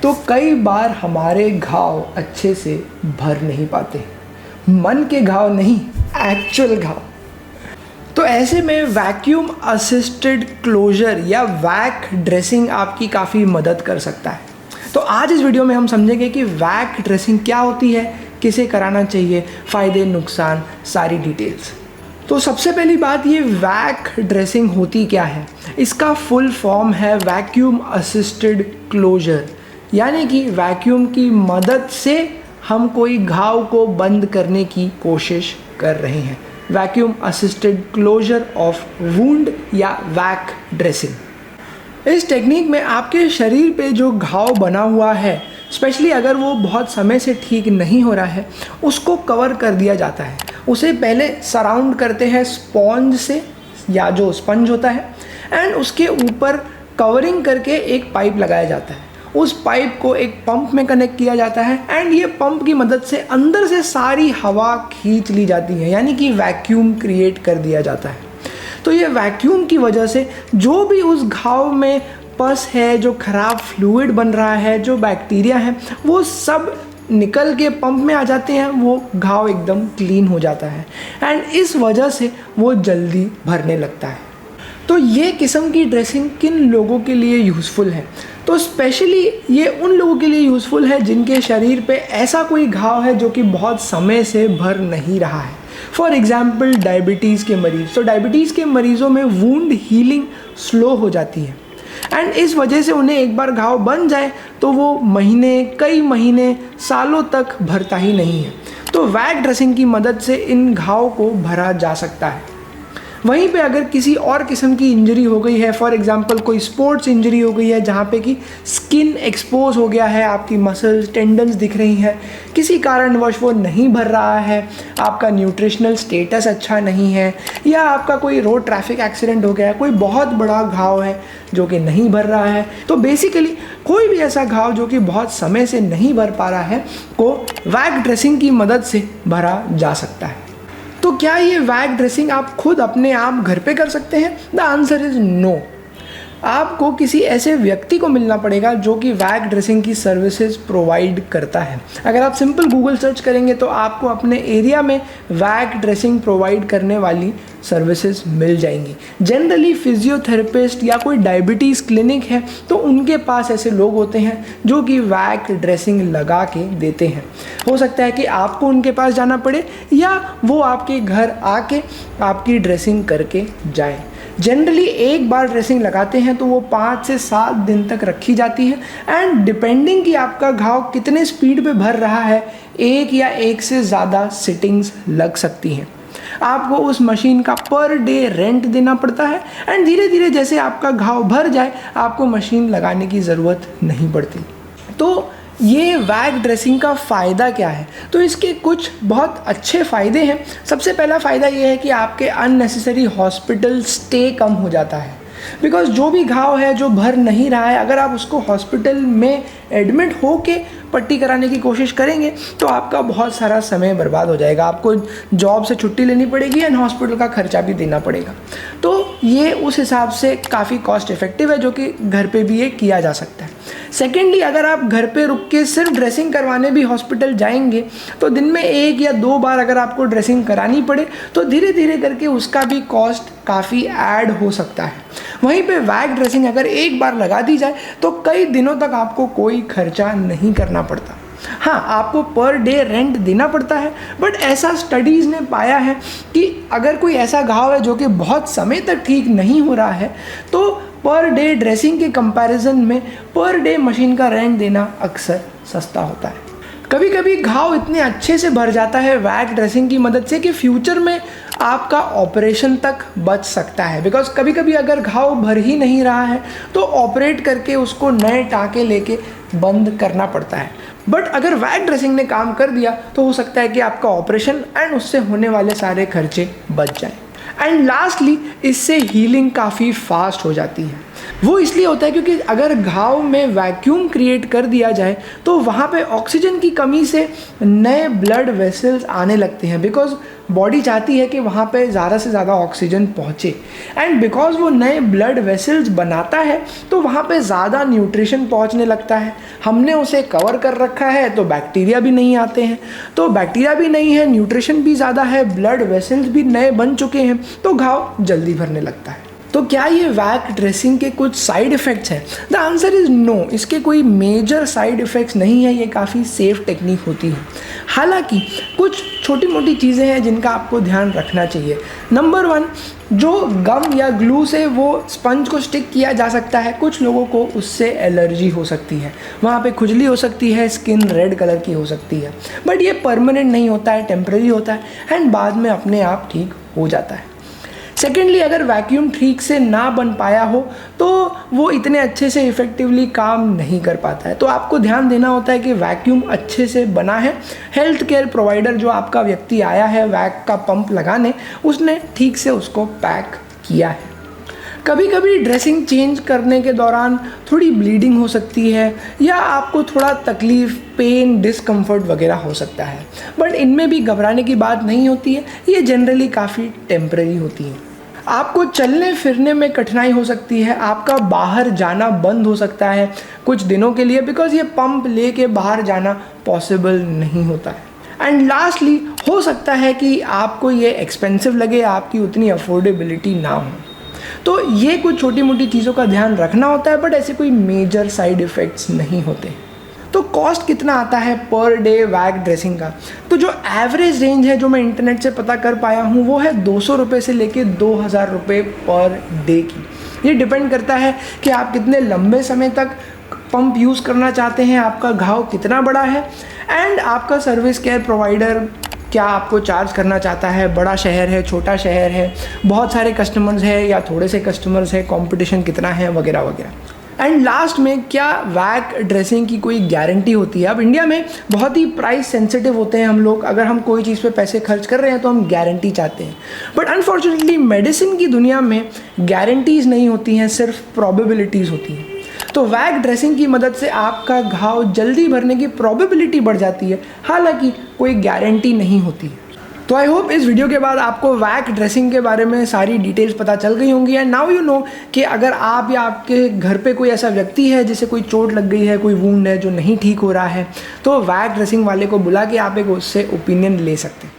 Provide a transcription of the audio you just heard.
तो कई बार हमारे घाव अच्छे से भर नहीं पाते, मन के घाव नहीं, एक्चुअल घाव। तो ऐसे में वैक्यूम असिस्टेड क्लोजर या वैक ड्रेसिंग आपकी काफ़ी मदद कर सकता है। तो आज इस वीडियो में हम समझेंगे कि वैक ड्रेसिंग क्या होती है, किसे कराना चाहिए, फ़ायदे नुकसान, सारी डिटेल्स। तो सबसे पहली बात, ये वैक ड्रेसिंग होती क्या है। इसका फुल फॉर्म है वैक्यूम असिस्टेड क्लोजर, यानी कि वैक्यूम की मदद से हम कोई घाव को बंद करने की कोशिश कर रहे हैं। Vacuum assisted closure of wound या वैक ड्रेसिंग। इस टेक्निक में आपके शरीर पे जो घाव बना हुआ है, स्पेशली अगर वो बहुत समय से ठीक नहीं हो रहा है, उसको कवर कर दिया जाता है। उसे पहले सराउंड करते हैं स्पॉन्ज से, या जो स्पंज होता है, एंड उसके ऊपर कवरिंग करके एक पाइप लगाया जाता है। उस पाइप को एक पंप में कनेक्ट किया जाता है एंड ये पंप की मदद से अंदर से सारी हवा खींच ली जाती है, यानी कि वैक्यूम क्रिएट कर दिया जाता है। तो ये वैक्यूम की वजह से जो भी उस घाव में पस है, जो खराब फ्लूइड बन रहा है, जो बैक्टीरिया है, वो सब निकल के पंप में आ जाते हैं। वो घाव एकदम क्लीन हो जाता है एंड इस वजह से वो जल्दी भरने लगता है। तो ये किस्म की ड्रेसिंग किन लोगों के लिए यूज़फुल है? तो स्पेशली ये उन लोगों के लिए यूज़फुल है जिनके शरीर पे ऐसा कोई घाव है जो कि बहुत समय से भर नहीं रहा है। फॉर एग्ज़ाम्पल डायबिटीज़ के मरीज़। तो डायबिटीज़ के मरीज़ों में वुंड हीलिंग स्लो हो जाती है एंड इस वजह से उन्हें एक बार घाव बन जाए तो वो महीने, कई महीने, सालों तक भरता ही नहीं है। तो वैक ड्रेसिंग की मदद से इन घाव को भरा जा सकता है। वहीं पे अगर किसी और किस्म की इंजरी हो गई है, फॉर एग्जांपल कोई स्पोर्ट्स इंजरी हो गई है जहाँ पे कि स्किन एक्सपोज हो गया है, आपकी मसल्स, टेंडन्स दिख रही हैं, किसी कारणवश वो नहीं भर रहा है, आपका न्यूट्रिशनल स्टेटस अच्छा नहीं है, या आपका कोई रोड ट्रैफिक एक्सीडेंट हो गया है, कोई बहुत बड़ा घाव है जो कि नहीं भर रहा है, तो बेसिकली कोई भी ऐसा घाव जो कि बहुत समय से नहीं भर पा रहा है को वैक ड्रेसिंग की मदद से भरा जा सकता है। तो क्या ये वैक ड्रेसिंग आप खुद अपने आप घर पे कर सकते हैं? The answer is no. आपको किसी ऐसे व्यक्ति को मिलना पड़ेगा जो कि वैक ड्रेसिंग की सर्विसेज प्रोवाइड करता है। अगर आप सिंपल गूगल सर्च करेंगे तो आपको अपने एरिया में वैक ड्रेसिंग प्रोवाइड करने वाली सर्विसेज मिल जाएंगी। जनरली फिजियोथेरेपिस्ट या कोई डायबिटीज़ क्लिनिक है तो उनके पास ऐसे लोग होते हैं जो कि वैक ड्रेसिंग लगा के देते हैं। हो सकता है कि आपको उनके पास जाना पड़े या वो आपके घर आके आपकी ड्रेसिंग करके जाए। जनरली एक बार ड्रेसिंग लगाते हैं तो वो 5 से 7 दिन तक रखी जाती है एंड डिपेंडिंग कि आपका घाव कितने स्पीड पे भर रहा है, एक या एक से ज़्यादा सिटिंग्स लग सकती हैं। आपको उस मशीन का पर डे रेंट देना पड़ता है एंड धीरे धीरे जैसे आपका घाव भर जाए आपको मशीन लगाने की ज़रूरत नहीं पड़ती। तो ये वैक ड्रेसिंग का फ़ायदा क्या है? तो इसके कुछ बहुत अच्छे फ़ायदे हैं। सबसे पहला फ़ायदा ये है कि आपके अननेसेसरी हॉस्पिटल स्टे कम हो जाता है। बिकॉज जो भी घाव है जो भर नहीं रहा है, अगर आप उसको हॉस्पिटल में एडमिट हो के पट्टी कराने की कोशिश करेंगे तो आपका बहुत सारा समय बर्बाद हो जाएगा। आपको जॉब से छुट्टी लेनी पड़ेगी एंड हॉस्पिटल का खर्चा भी देना पड़ेगा। तो ये उस हिसाब से काफ़ी कॉस्ट इफ़ेक्टिव है जो कि घर पे भी ये किया जा सकता है। सेकेंडली, अगर आप घर पे रुक के सिर्फ ड्रेसिंग करवाने भी हॉस्पिटल जाएंगे तो दिन में 1 या 2 बार अगर आपको ड्रेसिंग करानी पड़े तो धीरे धीरे करके उसका भी कॉस्ट काफ़ी ऐड हो सकता है। वहीं पे वैक ड्रेसिंग अगर एक बार लगा दी जाए तो कई दिनों तक आपको कोई खर्चा नहीं करना पड़ता। हाँ, आपको पर डे रेंट देना पड़ता है, बट ऐसा स्टडीज़ ने पाया है कि अगर कोई ऐसा घाव है जो कि बहुत समय तक ठीक नहीं हो रहा है तो पर डे ड्रेसिंग के कंपैरिजन में पर डे मशीन का रेंट देना अक्सर सस्ता होता है। कभी कभी घाव इतने अच्छे से भर जाता है वैक ड्रेसिंग की मदद से कि फ्यूचर में आपका ऑपरेशन तक बच सकता है। बिकॉज कभी कभी अगर घाव भर ही नहीं रहा है तो ऑपरेट करके उसको नए टाँके लेके बंद करना पड़ता है। बट अगर वैक ड्रेसिंग ने काम कर दिया तो हो सकता है कि आपका ऑपरेशन एंड उससे होने वाले सारे खर्चे बच जाएं। एंड लास्टली, इससे हीलिंग काफ़ी फास्ट हो जाती है। वो इसलिए होता है क्योंकि अगर घाव में वैक्यूम क्रिएट कर दिया जाए तो वहाँ पे ऑक्सीजन की कमी से नए ब्लड वेसल्स आने लगते हैं, बिकॉज बॉडी चाहती है कि वहाँ पे ज़्यादा से ज़्यादा ऑक्सीजन पहुँचे, एंड बिकॉज वो नए ब्लड वेसल्स बनाता है तो वहाँ पे ज़्यादा न्यूट्रिशन पहुँचने लगता है। हमने उसे कवर कर रखा है तो बैक्टीरिया भी नहीं आते हैं, तो बैक्टीरिया भी नहीं है, न्यूट्रिशन भी ज़्यादा है, ब्लड वेसल्स भी नए बन चुके हैं, तो घाव जल्दी भरने लगता है। तो क्या ये वैक ड्रेसिंग के कुछ साइड इफ़ेक्ट्स हैं? The answer is no. इसके कोई मेजर साइड इफ़ेक्ट्स नहीं है, ये काफ़ी सेफ टेक्निक होती है। हालांकि कुछ छोटी मोटी चीज़ें हैं जिनका आपको ध्यान रखना चाहिए। नंबर 1, जो गम या ग्लू से वो स्पंज को स्टिक किया जा सकता है, कुछ लोगों को उससे एलर्जी हो सकती है, वहाँ पे खुजली हो सकती है, स्किन रेड कलर की हो सकती है, बट ये परमानेंट नहीं होता है, टेम्परेरी होता है एंड बाद में अपने आप ठीक हो जाता है। सेकेंडली, अगर वैक्यूम ठीक से ना बन पाया हो तो वो इतने अच्छे से इफ़ेक्टिवली काम नहीं कर पाता है, तो आपको ध्यान देना होता है कि वैक्यूम अच्छे से बना है, हेल्थ केयर प्रोवाइडर जो आपका व्यक्ति आया है वैक का पंप लगाने, उसने ठीक से उसको पैक किया है। कभी कभी ड्रेसिंग चेंज करने के दौरान थोड़ी ब्लीडिंग हो सकती है या आपको थोड़ा तकलीफ़, पेन, डिस्कम्फर्ट वगैरह हो सकता है, बट इनमें भी घबराने की बात नहीं होती है, ये जनरली काफ़ी टेम्परेरी होती है। आपको चलने फिरने में कठिनाई हो सकती है, आपका बाहर जाना बंद हो सकता है कुछ दिनों के लिए, बिकॉज ये पंप लेके बाहर जाना पॉसिबल नहीं होता है। एंड लास्टली, हो सकता है कि आपको ये एक्सपेंसिव लगे, आपकी उतनी अफोर्डेबिलिटी ना हो, तो ये कुछ छोटी मोटी चीज़ों का ध्यान रखना होता है, बट ऐसे कोई मेजर साइड इफ़ेक्ट्स नहीं होते। तो कॉस्ट कितना आता है पर डे वैक ड्रेसिंग का? तो जो एवरेज रेंज है जो मैं इंटरनेट से पता कर पाया हूँ वो है 200 रुपये से लेके 2000 रुपये पर डे की। ये डिपेंड करता है कि आप कितने लंबे समय तक पंप यूज़ करना चाहते हैं, आपका घाव कितना बड़ा है एंड आपका सर्विस केयर प्रोवाइडर क्या आपको चार्ज करना चाहता है, बड़ा शहर है, छोटा शहर है, बहुत सारे कस्टमर्स हैं या थोड़े से कस्टमर्स हैं, कंपटीशन कितना है वगैरह वगैरह। एंड लास्ट में, क्या वैक ड्रेसिंग की कोई गारंटी होती है? अब इंडिया में बहुत ही प्राइस सेंसिटिव होते हैं हम लोग, अगर हम कोई चीज़ पे पैसे खर्च कर रहे हैं तो हम गारंटी चाहते हैं, बट अनफॉर्चुनेटली मेडिसिन की दुनिया में गारंटीज़ नहीं होती हैं, सिर्फ प्रोबेबिलिटीज़ होती हैं। तो वैक ड्रेसिंग की मदद से आपका घाव जल्दी भरने की प्रोबेबिलिटी बढ़ जाती है, हालांकि कोई गारंटी नहीं होती है। तो आई होप इस वीडियो के बाद आपको वैक ड्रेसिंग के बारे में सारी डिटेल्स पता चल गई होंगी, एंड नाउ यू नो कि अगर आप या आपके घर पे कोई ऐसा व्यक्ति है जिसे कोई चोट लग गई है, कोई वुंड है जो नहीं ठीक हो रहा है, तो वैक ड्रेसिंग वाले को बुला के आप एक उससे ओपिनियन ले सकते हैं।